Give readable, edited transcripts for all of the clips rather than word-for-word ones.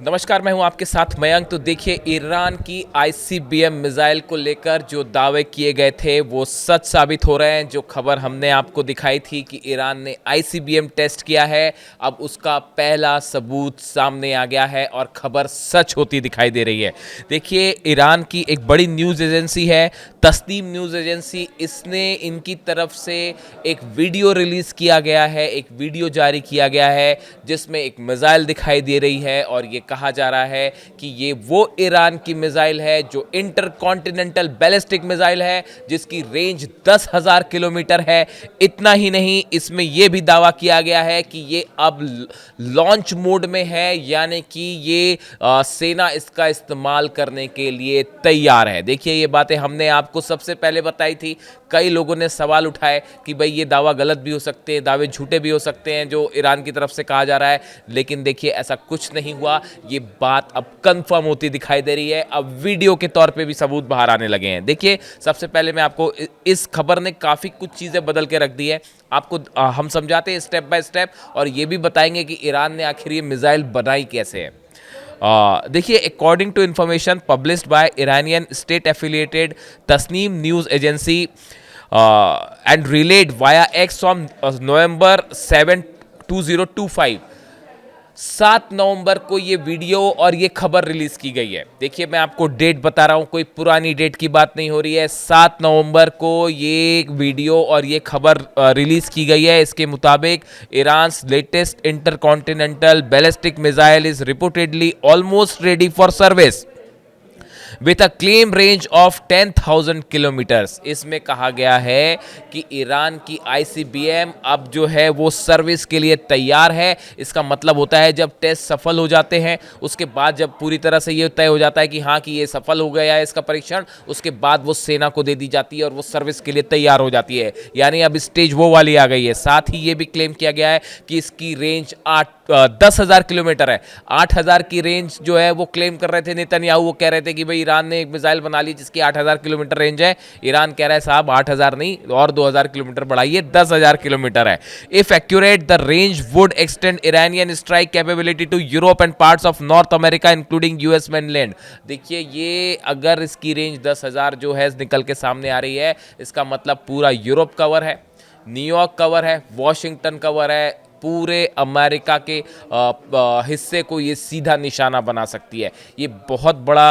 नमस्कार, मैं हूं आपके साथ मयंक। तो देखिए, ईरान की आईसीबीएम मिसाइल को लेकर जो दावे किए गए थे वो सच साबित हो रहे हैं। जो खबर हमने आपको दिखाई थी कि ईरान ने आईसीबीएम टेस्ट किया है, अब उसका पहला सबूत सामने आ गया है और खबर सच होती दिखाई दे रही है। देखिए, ईरान की एक बड़ी न्यूज़ एजेंसी है तस्नीम न्यूज़ एजेंसी, इसने इनकी तरफ से एक वीडियो रिलीज़ किया गया है, एक वीडियो जारी किया गया है जिसमें एक मिसाइल दिखाई दे रही है और ये कहा जा रहा है कि ये वो ईरान की मिसाइल है जो इंटरकॉन्टिनेंटल बैलिस्टिक मिसाइल है जिसकी रेंज 10,000 किलोमीटर है। इतना ही नहीं, इसमें यह भी दावा किया गया है कि ये अब लॉन्च मोड में है, यानी कि ये सेना इसका इस्तेमाल करने के लिए तैयार है। देखिए, ये बातें हमने आपको सबसे पहले बताई थी। कई लोगों ने सवाल उठाए कि भाई ये दावा गलत भी हो सकते हैं, दावे झूठे भी हो सकते हैं जो ईरान की तरफ से कहा जा रहा है, लेकिन देखिए ऐसा कुछ नहीं हुआ। ये बात अब कंफर्म होती दिखाई दे रही है, अब वीडियो के तौर पे भी सबूत बाहर आने लगे हैं। देखिए, सबसे पहले मैं आपको इस खबर ने काफ़ी कुछ चीज़ें बदल के रख दी है। आपको हम समझाते हैं स्टेप बाय स्टेप और ये भी बताएंगे कि ईरान ने आखिर ये मिसाइल बनाई कैसे है। देखिए, according to information published by Iranian state affiliated Tasnim news agency and relayed via X from November 7, 2025, 7 नवंबर को ये वीडियो और ये खबर रिलीज की गई है। देखिए, मैं आपको डेट बता रहा हूं, कोई पुरानी डेट की बात नहीं हो रही है। 7 नवंबर को ये वीडियो और ये खबर रिलीज की गई है। इसके मुताबिक Iran latest intercontinental ballistic missile is reportedly almost ready for service with a claim range of 10,000 kilometres. इसमें कहा गया है कि ईरान की आईसीबीएम अब जो है वो सर्विस के लिए तैयार है। इसका मतलब होता है जब टेस्ट सफल हो जाते हैं, उसके बाद जब पूरी तरह से ये तय हो जाता है कि हाँ कि ये सफल हो गया है इसका परीक्षण, उसके बाद वो सेना को दे दी जाती है और वो सर्विस के लिए तैयार हो जाती है। यानी अब स्टेज वो वाली आ गई है। साथ ही ये भी क्लेम किया गया है कि इसकी रेंज 10,000 किलोमीटर है। 8,000 की रेंज जो है वो क्लेम कर रहे थे नेतन्याहू। वो कह रहे थे कि भाई ईरान ने एक मिसाइल बना ली जिसकी 8,000 किलोमीटर रेंज है। ईरान कह रहा है साहब 8,000 नहीं और 2,000 किलोमीटर बढ़ाइए, 10,000 किलोमीटर है। If accurate the range would extend Iranian strike capability to Europe and parts of North America including US mainland. देखिए, ये अगर इसकी रेंज 10,000 जो है निकल के सामने आ रही है, इसका मतलब पूरा यूरोप कवर है, न्यूयॉर्क कवर है, वॉशिंगटन कवर है, पूरे अमेरिका के हिस्से को ये सीधा निशाना बना सकती है। ये बहुत बड़ा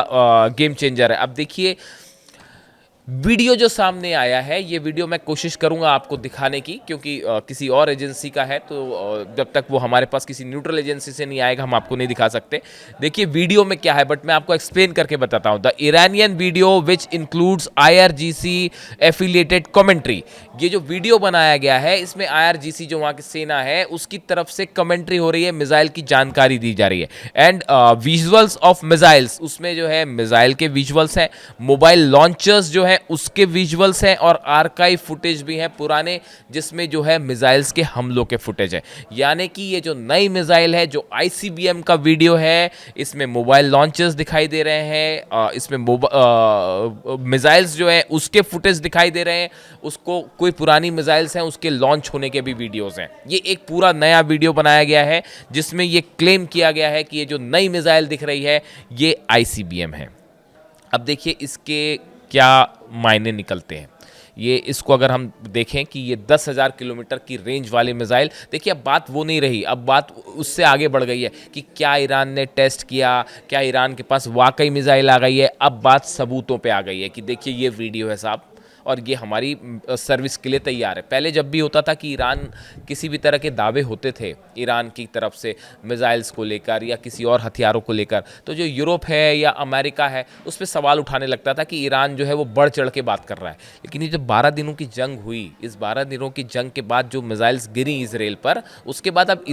गेम चेंजर है। अब देखिए, वीडियो जो सामने आया है, ये वीडियो मैं कोशिश करूंगा आपको दिखाने की, क्योंकि किसी और एजेंसी का है तो जब तक वो हमारे पास किसी न्यूट्रल एजेंसी से नहीं आएगा हम आपको नहीं दिखा सकते। देखिए वीडियो में क्या है, बट मैं आपको एक्सप्लेन करके बताता हूं। The Iranian video which includes IRGC affiliated commentary. ये जो वीडियो बनाया गया है इसमें आईआरजीसी जो वहाँ की सेना है उसकी तरफ से कमेंट्री हो रही है, मिसाइल की जानकारी दी जा रही है। एंड विजुअल्स ऑफ मिसाइल्स, उसमें जो है मिसाइल के विजुअल्स हैं, मोबाइल लॉन्चर्स जो है उसके विजुअल्स हैं और आर्काइव फुटेज भी हैं पुराने, जिसमें जो है मिसाइल्स के हमलों के फुटेज है। यानी कि ये जो नई मिसाइल है, जो आईसीबीएम का वीडियो है, इसमें मोबाइल लॉन्चर्स दिखाई दे रहे हैं, इसमें मिसाइल्स जो है उसके फुटेज दिखाई दे रहे हैं, उसको कोई पुरानी मिसाइल्स हैं उसके लॉन्च होने के भी वीडियोस हैं। ये एक पूरा नया वीडियो बनाया गया है जिसमें ये क्लेम किया गया है कि ये जो नई मिसाइल दिख रही है ये आईसीबीएम है। अब देखिए इसके क्या मायने निकलते हैं। ये इसको अगर हम देखें कि ये 10,000 किलोमीटर की रेंज वाली मिसाइल, देखिए अब बात वो नहीं रही, अब बात उससे आगे बढ़ गई है कि क्या ईरान ने टेस्ट किया, क्या ईरान के पास वाकई मिसाइल आ गई है। अब बात सबूतों पे आ गई है कि देखिए ये वीडियो है साहब और ये हमारी सर्विस के लिए तैयार है। पहले जब भी होता था कि ईरान किसी भी तरह के दावे होते थे ईरान की तरफ से मिसाइल्स को लेकर या किसी और हथियारों को लेकर, तो जो यूरोप है या अमेरिका है उस पर सवाल उठाने लगता था कि ईरान जो है वो बढ़ चढ़ के बात कर रहा है। लेकिन ये जब 12 दिनों की जंग हुई, इस 12 दिनों की जंग के बाद जो मिसाइल्स गिरी इसराइल पर, उसके बाद अब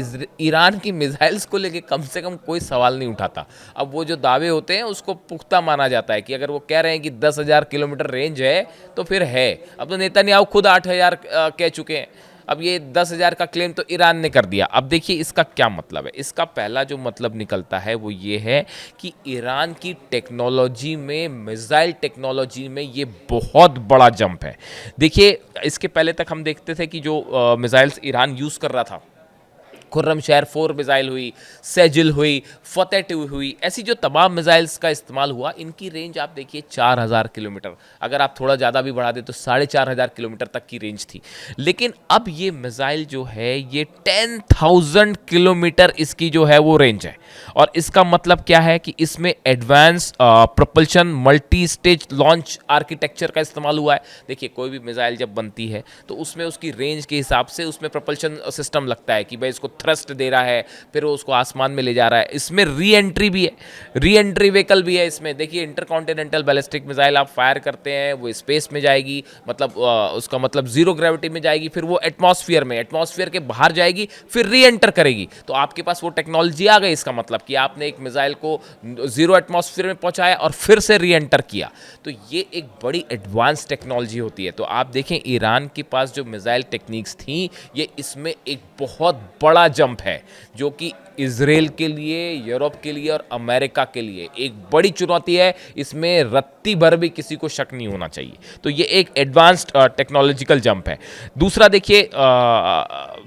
ईरान की मिसाइल्स को लेकर कम से कम कोई सवाल नहीं उठाता। अब वो जो दावे होते हैं उसको पुख्ता माना जाता है कि अगर वो कह रहे हैं कि 10,000 किलोमीटर रेंज है तो फिर है। अब तो नेतन्याहू खुद 8,000 कह चुके हैं, अब ये 10,000 का क्लेम तो ईरान ने कर दिया। अब देखिए इसका क्या मतलब है। इसका पहला जो मतलब निकलता है वो ये है कि ईरान की टेक्नोलॉजी में, मिसाइल टेक्नोलॉजी में ये बहुत बड़ा जंप है। देखिए इसके पहले तक हम देखते थे कि जो मिसाइल्स ईरान यूज़ कर रहा था खुर्रमशहर 4 मिसाइल हुई, सेजिल हुई, फतेह 2 हुई, ऐसी जो तमाम मिसाइल्स का इस्तेमाल हुआ, इनकी रेंज आप देखिए 4000 किलोमीटर, अगर आप थोड़ा ज़्यादा भी बढ़ा दें तो 4500 किलोमीटर तक की रेंज थी। लेकिन अब ये मिसाइल जो है ये 10,000 किलोमीटर इसकी जो है वो रेंज है। और इसका मतलब क्या है कि इसमें advance propulsion multi stage launch architecture का इस्तेमाल हुआ है। देखिए कोई भी मिसाइल जब बनती है तो उसमें उसकी रेंज के हिसाब से उसमें प्रोपल्शन सिस्टम लगता है कि भाई इसको थ्रस्ट दे रहा है, फिर वो उसको आसमान में ले जा रहा है। इसमें री एंट्री भी है, री एंट्री व्हीकल भी है इसमें। देखिए इंटरकॉन्टिनेंटल बैलिस्टिक मिसाइल आप फायर करते हैं, वो स्पेस में जाएगी, मतलब उसका मतलब जीरो ग्रेविटी में जाएगी, फिर वो एटमॉस्फेयर के बाहर जाएगी, फिर री एंटर करेगी। तो आपके पास वो टेक्नोलॉजी आ गई। इसका मतलब कि आपने एक मिसाइल को जीरो एटमॉस्फेयर में पहुंचाया और फिर से री एंटर किया। तो ये एक बड़ी एडवांस टेक्नोलॉजी होती है। तो आप देखें ईरान के पास जो मिसाइल टेक्निक्स थी, ये इसमें एक बहुत बड़ा जंप है जो कि इजराइल के लिए, यूरोप के लिए और अमेरिका के लिए एक बड़ी चुनौती है। इसमें रत्ती भर भी किसी को शक नहीं होना चाहिए। तो ये एक एडवांस्ड टेक्नोलॉजिकल जंप है। दूसरा देखिए,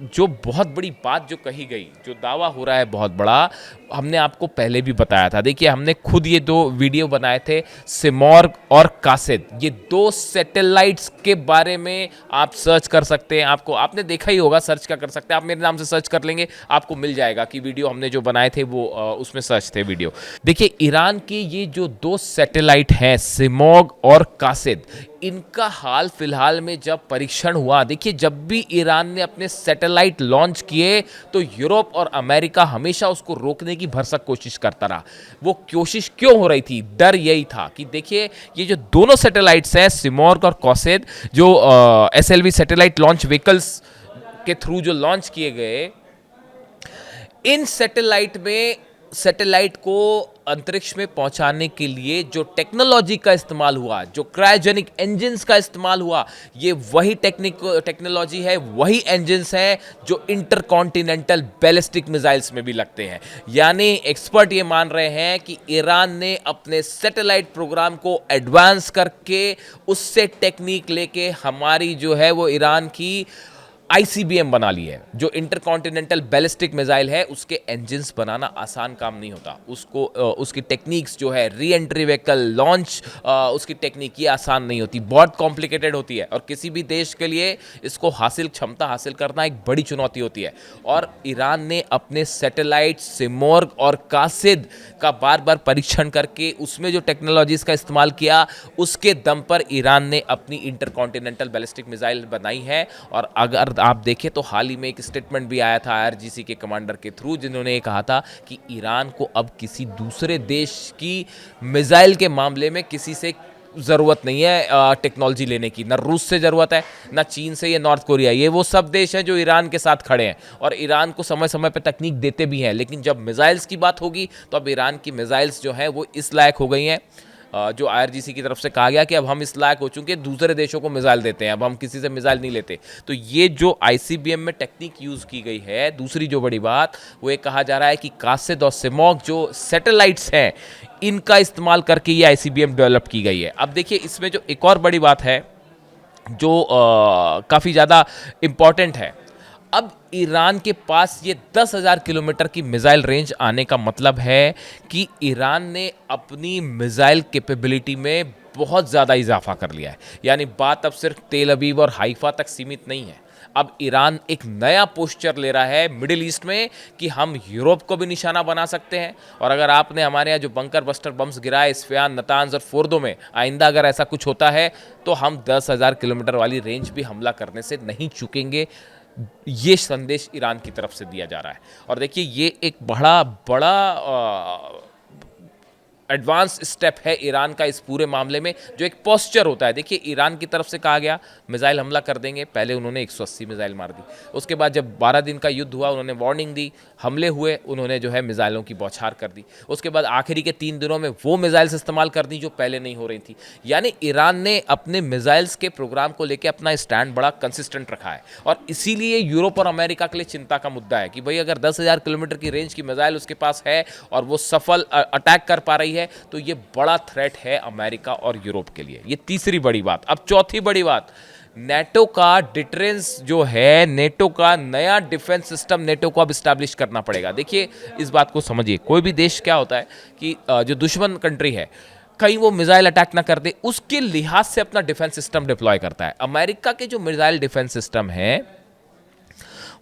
जो बहुत बड़ी बात जो कही गई, जो दावा हो रहा है बहुत बड़ा, हमने आपको पहले भी बताया था। देखिए हमने खुद ये 2 वीडियो बनाए थे, सिमॉर्ग और कासिद। ये 2 सैटेलाइट्स के बारे में आप सर्च कर सकते हैं। आपने देखा ही होगा, सर्च क्या कर सकते हैं आप, मेरे नाम से सर्च कर लेंगे, आपको मिल जाएगा कि वीडियो हमने जो बनाए थे वो उसमें सर्च थे वीडियो। देखिए ईरान के ये जो 2 सैटेलाइट हैं, सिमॉर्ग और कासिद, इनका हाल फिलहाल में जब परीक्षण हुआ, देखिए जब भी ईरान ने अपने सैटेलाइट लॉन्च किए तो यूरोप और अमेरिका हमेशा उसको रोकने की भरसक कोशिश करता रहा। वो कोशिश क्यों हो रही थी? डर यही था कि देखिए ये जो दोनों सैटेलाइट्स हैं, सिमॉर्ग और कासिद, जो एसएलवी सैटेलाइट लॉन्च व्हीकल्स के थ्रू जो लॉन्च किए गए, इन सैटेलाइट को अंतरिक्ष में पहुंचाने के लिए जो टेक्नोलॉजी का इस्तेमाल हुआ, जो क्रायोजेनिक इंजन्स का इस्तेमाल हुआ, ये वही टेक्नोलॉजी है, वही इंजन्स हैं जो इंटरकॉन्टिनेंटल बैलिस्टिक मिसाइल्स में भी लगते हैं। यानी एक्सपर्ट ये मान रहे हैं कि ईरान ने अपने सैटेलाइट प्रोग्राम को एडवांस करके उससे टेक्निक लेके हमारी जो है वो ईरान की आईसीबीएम बना ली है। जो इंटरकॉन्टिनेंटल बैलिस्टिक मिसाइल है, उसके इंजन्स बनाना आसान काम नहीं होता। उसकी टेक्निक्स जो है, री एंट्री व्हीकल लॉन्च, उसकी टेक्निक ये आसान नहीं होती, बहुत कॉम्प्लिकेटेड होती है। और किसी भी देश के लिए इसको क्षमता हासिल करना एक बड़ी चुनौती होती है। और ईरान ने अपने सैटेलाइट सिमॉर्ग और कासिद का बार बार परीक्षण करके उसमें जो टेक्नोलॉजीज का इस्तेमाल किया, उसके दम पर ईरान ने अपनी इंटरकॉन्टिनेंटल बैलिस्टिक मिसाइल बनाई है। और अगर आप देखें तो हाल ही में एक स्टेटमेंट भी आया था आईआरजीसी के कमांडर के थ्रू, जिन्होंने ये कहा था कि ईरान को अब किसी दूसरे देश की मिसाइल के मामले में किसी से ज़रूरत नहीं है टेक्नोलॉजी लेने की। ना रूस से ज़रूरत है, ना चीन से, या नॉर्थ कोरिया। ये वो सब देश हैं जो ईरान के साथ खड़े हैं और ईरान को समय समय पर तकनीक देते भी हैं। लेकिन जब मिसाइल्स की बात होगी तो अब ईरान की मिसाइल्स जो हैं वो इस लायक हो गई हैं, जो आईआरजीसी की तरफ से कहा गया कि अब हम इस लायक हो चुके हैं, दूसरे देशों को मिसाइल देते हैं, अब हम किसी से मिसाइल नहीं लेते। तो ये जो आईसीबीएम में टेक्निक यूज़ की गई है, दूसरी जो बड़ी बात, वो ये कहा जा रहा है कि कासिद और सिमॉर्ग जो सैटेलाइट्स हैं, इनका इस्तेमाल करके ये आईसीबीएम डेवलप की गई है। अब देखिए इसमें जो एक और बड़ी बात है जो काफ़ी ज़्यादा इम्पॉर्टेंट है, अब ईरान के पास ये 10,000 किलोमीटर की मिसाइल रेंज आने का मतलब है कि ईरान ने अपनी मिसाइल कैपेबिलिटी में बहुत ज़्यादा इजाफा कर लिया है। यानी बात अब सिर्फ तेल अवीव और हाइफा तक सीमित नहीं है। अब ईरान एक नया पोस्चर ले रहा है मिडिल ईस्ट में कि हम यूरोप को भी निशाना बना सकते हैं। और अगर आपने हमारे यहाँ जो बंकर बस्टर बम्स गिराए इस्फहान, नतांज और फोर्दो में, आइंदा अगर ऐसा कुछ होता है तो हम 10,000 किलोमीटर वाली रेंज भी हमला करने से नहीं चूकेंगे। ये संदेश ईरान की तरफ से दिया जा रहा है। और देखिए ये एक बड़ा एडवांस स्टेप है ईरान का इस पूरे मामले में, जो एक पोस्चर होता है। देखिए ईरान की तरफ से कहा गया मिसाइल हमला कर देंगे, पहले उन्होंने 180 मिसाइल मार दी। उसके बाद जब 12 दिन का युद्ध हुआ, उन्होंने वार्निंग दी, हमले हुए, उन्होंने जो है मिसाइलों की बौछार कर दी। उसके बाद आखिरी के 3 दिनों में वो मिसाइल्स इस्तेमाल कर दी जो पहले नहीं हो रही थी। यानी ईरान ने अपने मिसाइल्स के प्रोग्राम को लेकर अपना स्टैंड बड़ा कंसिस्टेंट रखा है। और इसीलिए यूरोप और अमेरिका के लिए चिंता का मुद्दा है कि भाई अगर 10,000 किलोमीटर की रेंज की मिसाइल उसके पास है और वो सफल अटैक कर पा रही है, तो ये बड़ा थ्रेट है अमेरिका और यूरोप के लिए। ये तीसरी बड़ी बात। अब चौथी बड़ी बात, नेटो का डिटरेंस जो है, नेटो का नया डिफेंस सिस्टम नेटो को अब स्टैब्लिश करना पड़ेगा। देखिए इस बात को समझिए, कोई भी देश क्या होता है कि जो दुश्मन कंट्री है कहीं वो मिसाइल अटैक ना कर दे, उसके लिहाज से अपना डिफेंस सिस्टम डिप्लॉय करता है। अमेरिका के जो मिसाइल डिफेंस सिस्टम है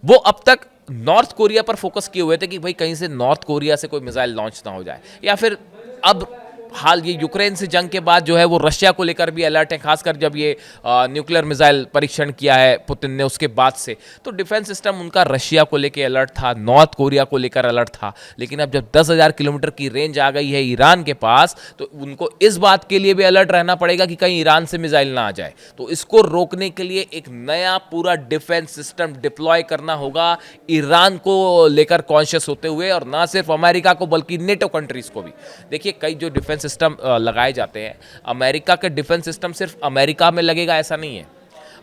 वो अब तक नॉर्थ कोरिया पर फोकस किए हुए थे कि भाई कहीं से नॉर्थ कोरिया से कोई मिसाइल लॉन्च ना हो जाए, या फिर अब हाल ये यूक्रेन से जंग के बाद जो है वो रशिया को लेकर भी अलर्ट है, खासकर जब ये न्यूक्लियर मिसाइल परीक्षण किया है पुतिन ने उसके बाद से, तो डिफेंस सिस्टम उनका रशिया को लेकर अलर्ट था, नॉर्थ कोरिया को लेकर अलर्ट था। लेकिन अब जब 10,000 किलोमीटर की रेंज आ गई है ईरान के पास, तो उनको इस बात के लिए भी अलर्ट रहना पड़ेगा कि कहीं ईरान से मिसाइल ना आ जाए। तो इसको रोकने के लिए एक नया पूरा डिफेंस सिस्टम डिप्लॉय करना होगा, ईरान को लेकर कॉन्शियस होते हुए, और ना सिर्फ अमेरिका को बल्कि नेटो कंट्रीज को भी। देखिए कई जो डिफेंस सिस्टम लगाए जाते हैं, अमेरिका का डिफेंस सिस्टम सिर्फ अमेरिका में लगेगा ऐसा नहीं है।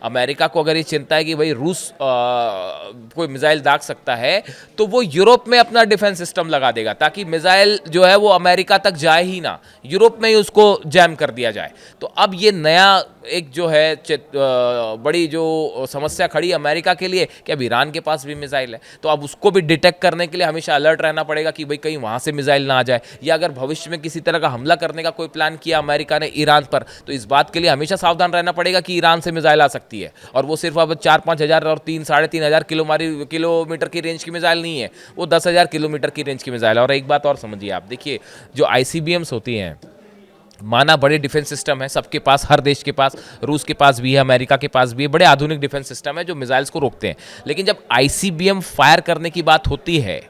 अमेरिका को अगर ये चिंता है कि भाई रूस कोई मिसाइल दाग सकता है, तो वो यूरोप में अपना डिफेंस सिस्टम लगा देगा ताकि मिसाइल जो है वो अमेरिका तक जाए ही ना, यूरोप में ही उसको जैम कर दिया जाए। तो अब ये नया एक जो है बड़ी जो समस्या खड़ी अमेरिका के लिए कि अब ईरान के पास भी मिसाइल है, तो अब उसको भी डिटेक्ट करने के लिए हमेशा अलर्ट रहना पड़ेगा कि भाई कहीं वहाँ से मिसाइल ना आ जाए, या अगर भविष्य में किसी तरह का हमला करने का कोई प्लान किया अमेरिका ने ईरान पर, तो इस बात के लिए हमेशा सावधान रहना पड़ेगा कि ईरान से मिसाइल आ सकती है। और वो सिर्फ अब 4-5 हज़ार और 3-3.5 हज़ार किलोमीटर की रेंज की मिसाइल नहीं है, वो 10,000 किलोमीटर की रेंज की मिसाइल है। और एक बात और समझिए आप, देखिए जो ICBMs होती हैं, माना बड़े डिफेंस सिस्टम है सबके पास, हर देश के पास, रूस के पास भी है, अमेरिका के पास भी है, बड़े आधुनिक डिफेंस सिस्टम है जो मिसाइल्स को रोकते हैं। लेकिन जब ICBM फायर करने की बात होती है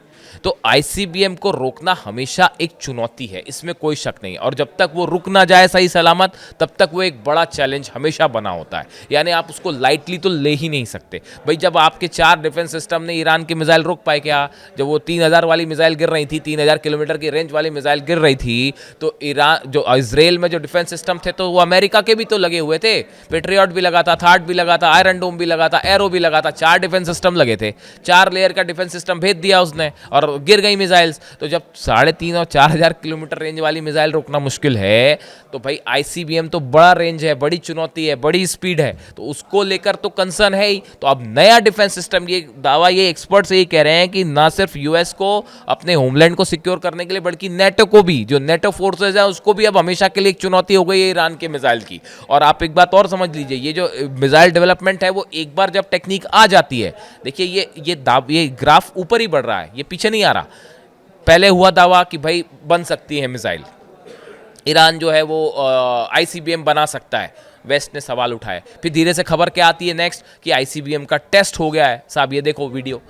तो ICBM को रोकना हमेशा एक चुनौती है, इसमें कोई शक नहीं। और जब तक वो रुक ना जाए सही सलामत, तब तक वो एक बड़ा चैलेंज हमेशा बना होता है। यानी आप उसको लाइटली तो ले ही नहीं सकते। भाई जब आपके 4 डिफेंस सिस्टम ने ईरान की मिसाइल रोक पाए क्या? जब वो 3,000 वाली मिसाइल गिर रही थी, 3,000 किलोमीटर की रेंज वाली मिसाइल गिर रही थी, तो ईरान जो इसराइल में जो डिफेंस सिस्टम थे, तो वो अमेरिका के भी तो लगे हुए थे। पेट्रियट भी लगा था, थार्ड भी लगा था, आयरन डोम भी लगा था, एरो भी लगा था, 4 डिफेंस सिस्टम लगे थे। 4 लेयर का डिफेंस सिस्टम भेज दिया उसने और गिर गई मिसाइल्स। तो जब 3,500 और 4,000 किलोमीटर रेंज वाली मिसाइल रोकना मुश्किल है, तो भाई ICBM तो बड़ा रेंज है, बड़ी चुनौती है, बड़ी स्पीड है, तो उसको लेकर तो कंसर्न है ही। तो अब नया डिफेंस सिस्टम, ये दावा ये एक्सपर्ट्स यही कह रहे हैं कि ना सिर्फ US को अपने होमलैंड को सिक्योर करने के लिए, बल्कि नेटो को भी, जो नेटो फोर्सेज है उसको भी अब हमेशा के लिए एक चुनौती हो गई है ईरान के मिसाइल की। और आप एक बात और समझ लीजिए, ये जो मिसाइल डेवलपमेंट है वो एक बार जब टेक्निक आ जाती है, देखिए ये ग्राफ ऊपर ही बढ़ रहा है, ये पीछे नहीं आ रहा। पहले हुआ दावा कि भाई बन सकती है मिसाइल, ईरान जो है वो ICBM बना सकता है, वेस्ट ने सवाल उठाए। फिर धीरे से खबर क्या आती है नेक्स्ट कि ICBM का टेस्ट हो गया है साहब, ये देखो वीडियो,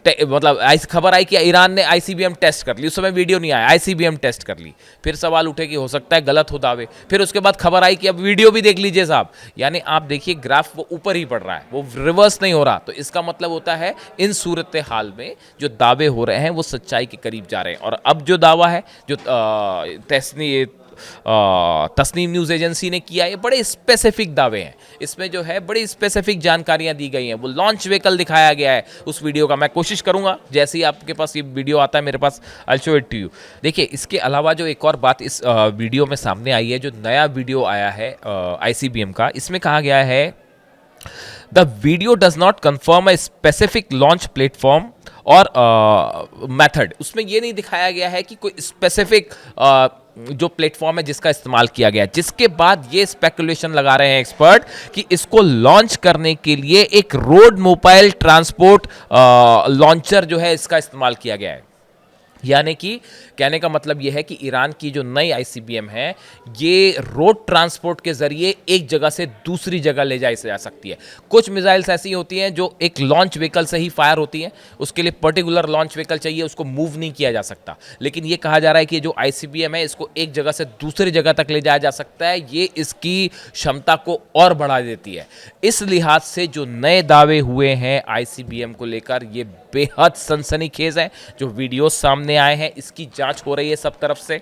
मतलब खबर आई कि ईरान ने ICBM टेस्ट कर ली, उस समय वीडियो नहीं आया, ICBM टेस्ट कर ली। फिर सवाल उठे कि हो सकता है गलत हो दावे, फिर उसके बाद खबर आई कि अब वीडियो भी देख लीजिए साहब। यानी आप देखिए ग्राफ वो ऊपर ही बढ़ रहा है, वो रिवर्स नहीं हो रहा। तो इसका मतलब होता है इन सूरत हाल में जो दावे हो रहे हैं वो सच्चाई के करीब जा रहे हैं। और अब जो दावा है जो तस्नीम न्यूज़ एजेंसी ने किया, ये बड़े स्पेसिफिक दावे हैं, इसमें जो है बड़ी स्पेसिफिक जानकारियां दी गई हैं। वो लॉन्च व्हीकल दिखाया गया है उस वीडियो का, मैं कोशिश करूंगा जैसे ही आपके पास ये वीडियो आता है मेरे पास, I show it to you. देखिए इसके अलावा जो एक और बात इस वीडियो में सामने आई है, जो नया वीडियो आया है ICBM का, इसमें कहा गया है the video does not confirm a specific launch platform और मेथड। उसमें ये नहीं दिखाया गया है कि कोई स्पेसिफिक जो प्लेटफॉर्म है जिसका इस्तेमाल किया गया है, जिसके बाद ये स्पेकुलेशन लगा रहे हैं एक्सपर्ट कि इसको लॉन्च करने के लिए एक रोड मोबाइल ट्रांसपोर्ट लॉन्चर जो है इसका इस्तेमाल किया गया है। यानी कि कहने का मतलब यह है कि ईरान की जो नई ICBM है ये रोड ट्रांसपोर्ट के जरिए एक जगह से दूसरी जगह ले जाई जा सकती है। कुछ मिसाइल्स ऐसी होती हैं जो एक लॉन्च व्हीकल से ही फायर होती हैं, उसके लिए पर्टिकुलर लॉन्च व्हीकल चाहिए, उसको मूव नहीं किया जा सकता। लेकिन ये कहा जा रहा है कि जो ICBM है इसको एक जगह से दूसरी जगह तक ले जाया जा सकता है, ये इसकी क्षमता को और बढ़ा देती है। इस लिहाज से जो नए दावे हुए हैं ICBM को लेकर, ये बेहद सनसनीखेज है। जो वीडियो सामने आए हैं इसकी जांच हो रही है सब तरफ से,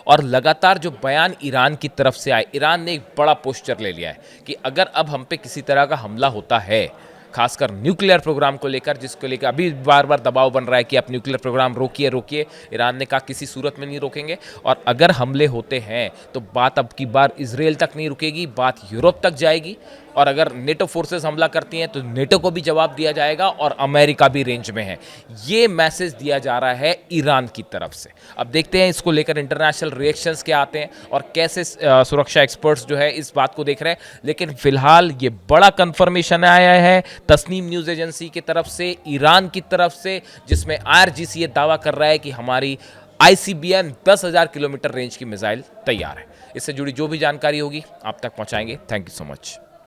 और लगातार जो बयान ईरान की तरफ से आए, ईरान ने एक बड़ा पोस्चर ले लिया है कि अगर अब हम पे किसी तरह का हमला होता है खासकर न्यूक्लियर प्रोग्राम को लेकर, जिसको लेकर अभी बार बार दबाव बन रहा है कि आप न्यूक्लियर प्रोग्राम रोकिए रोकिए। ईरान ने कहा किसी सूरत में नहीं रोकेंगे, और अगर हमले होते हैं तो बात अब की बार इजराइल तक नहीं रुकेगी, बात यूरोप तक जाएगी, और अगर नेटो फोर्सेस हमला करती हैं तो नेटो को भी जवाब दिया जाएगा, और अमेरिका भी रेंज में है। ये मैसेज दिया जा रहा है ईरान की तरफ से। अब देखते हैं इसको लेकर इंटरनेशनल रिएक्शंस क्या आते हैं और कैसे सुरक्षा एक्सपर्ट्स जो है इस बात को देख रहे हैं। लेकिन फिलहाल ये बड़ा कंफर्मेशन आया है तस्नीम न्यूज़ एजेंसी की तरफ से, ईरान की तरफ से, जिसमें IRGC ये दावा कर रहा है कि हमारी ICBM 10,000 किलोमीटर रेंज की मिसाइल तैयार है। इससे जुड़ी जो भी जानकारी होगी आप तक पहुंचाएंगे। Thank you so much.